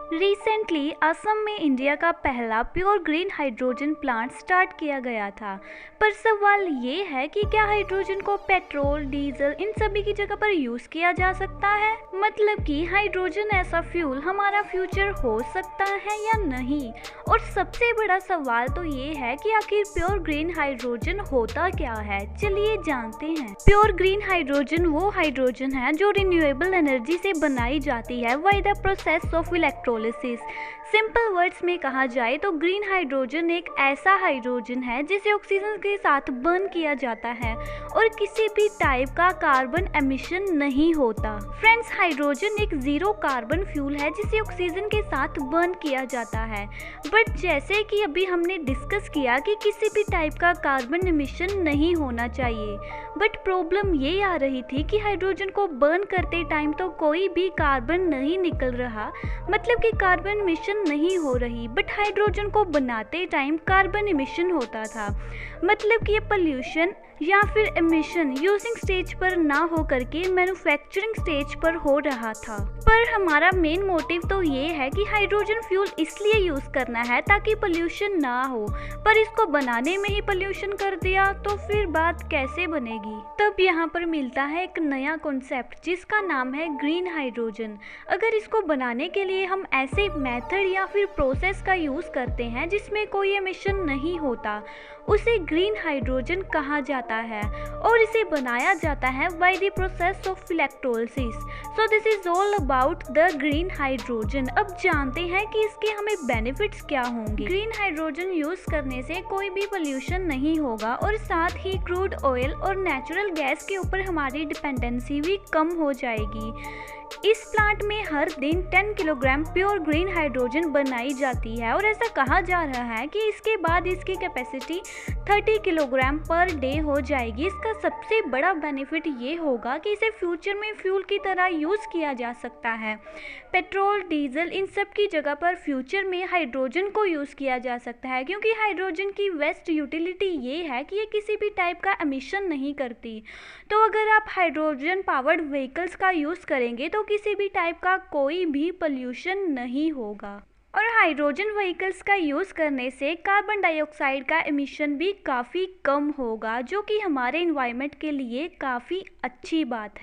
Recently Assam में India का पहला pure green hydrogen plant start किया गया था। पर सवाल ये है कि क्या हाइड्रोजन को पेट्रोल, डीजल इन सभी की जगह पर यूज किया जा सकता है? मतलब कि हाइड्रोजन ऐसा फ्यूल हमारा फ्यूचर हो सकता है या नहीं? और सबसे बड़ा सवाल तो ये है कि आखिर प्योर ग्रीन हाइड्रोजन होता क्या है। चलिए जानते हैं। प्योर ग्रीन हाइड्रोजन वो हाइड्रोजन है जो रिन्यूएबल एनर्जी से बनाई जाती है by the process of electrolysis. Simple words में कहा जाए तो ग्रीन हाइड्रोजन एक ऐसा हाइड्रोजन है जिसे ऑक्सीजन के साथ बर्न किया जाता है और किसी भी टाइप का कार्बन एमिशन नहीं होता। फ्रेंड्स, हाइड्रोजन एक जीरो कार्बन फ्यूल है जिसे ऑक्सीजन के साथ बर्न किया जाता है। बट जैसे कि अभी हमने डिस्कस किया कि किसी भी टाइप का कार्बन एमिशन नहीं होना चाहिए, बट प्रॉब्लम ये आ रही थी कि हाइड्रोजन को बर्न करते टाइम तो कोई भी कार्बन नहीं निकल रहा, मतलब कि कार्बन एमिशन नहीं हो रही, बट हाइड्रोजन को बनाते टाइम कार्बन एमिशन होता था। मतलब कि ये पोल्यूशन या फिर एमिशन यूजिंग स्टेज पर ना हो करके मैन्युफैक्चरिंग स्टेज पर हो रहा था। पर हमारा मेन मोटिव तो ये है कि हाइड्रोजन फ्यूल इसलिए यूज करना है ताकि पोल्यूशन ना हो, पर इसको बनाने में ही पोल्यूशन कर दिया तो फिर बात कैसे बनेगी। तब यहाँ पर मिलता है एक नया कॉन्सेप्ट जिसका नाम है ग्रीन हाइड्रोजन। अगर इसको बनाने के लिए हम ऐसे मेथड या फिर प्रोसेस का यूज करते हैं जिसमें कोई एमिशन नहीं होता, उसे ग्रीन हाइड्रोजन कहा जाता है और इसे बनाया जाता है by the process of electrolysis. So this is all about the green hydrogen. अब जानते हैं कि इसके हमें बेनिफिट्स क्या होंगे। ग्रीन हाइड्रोजन यूज करने से कोई भी पोल्यूशन नहीं होगा और साथ ही क्रूड ऑयल और नेचुरल गैस के ऊपर हमारी डिपेंडेंसी भी कम हो जाएगी। इस प्लांट में हर दिन 10 किलोग्राम प्योर ग्रीन हाइड्रोजन बनाई जाती है और ऐसा कहा जा रहा है कि इसके बाद इसकी कैपेसिटी 30 किलोग्राम पर डे हो जाएगी। इसका सबसे बड़ा बेनिफिट ये होगा कि इसे फ्यूचर में फ्यूल की तरह यूज़ किया जा सकता है। पेट्रोल, डीजल इन सब की जगह पर फ्यूचर में हाइड्रोजन को यूज़ किया जा सकता है, क्योंकि हाइड्रोजन की बेस्ट यूटिलिटी ये है कि ये किसी भी टाइप का एमिशन नहीं करती। तो अगर आप हाइड्रोजन पावर्ड व्हीकल्स का यूज़ करेंगे तो किसी भी टाइप का कोई भी पोल्यूशन नहीं होगा। और हाइड्रोजन व्हीकल्स का यूज़ करने से कार्बन डाइऑक्साइड का एमिशन भी काफ़ी कम होगा, जो कि हमारे एनवायरनमेंट के लिए काफ़ी अच्छी बात है।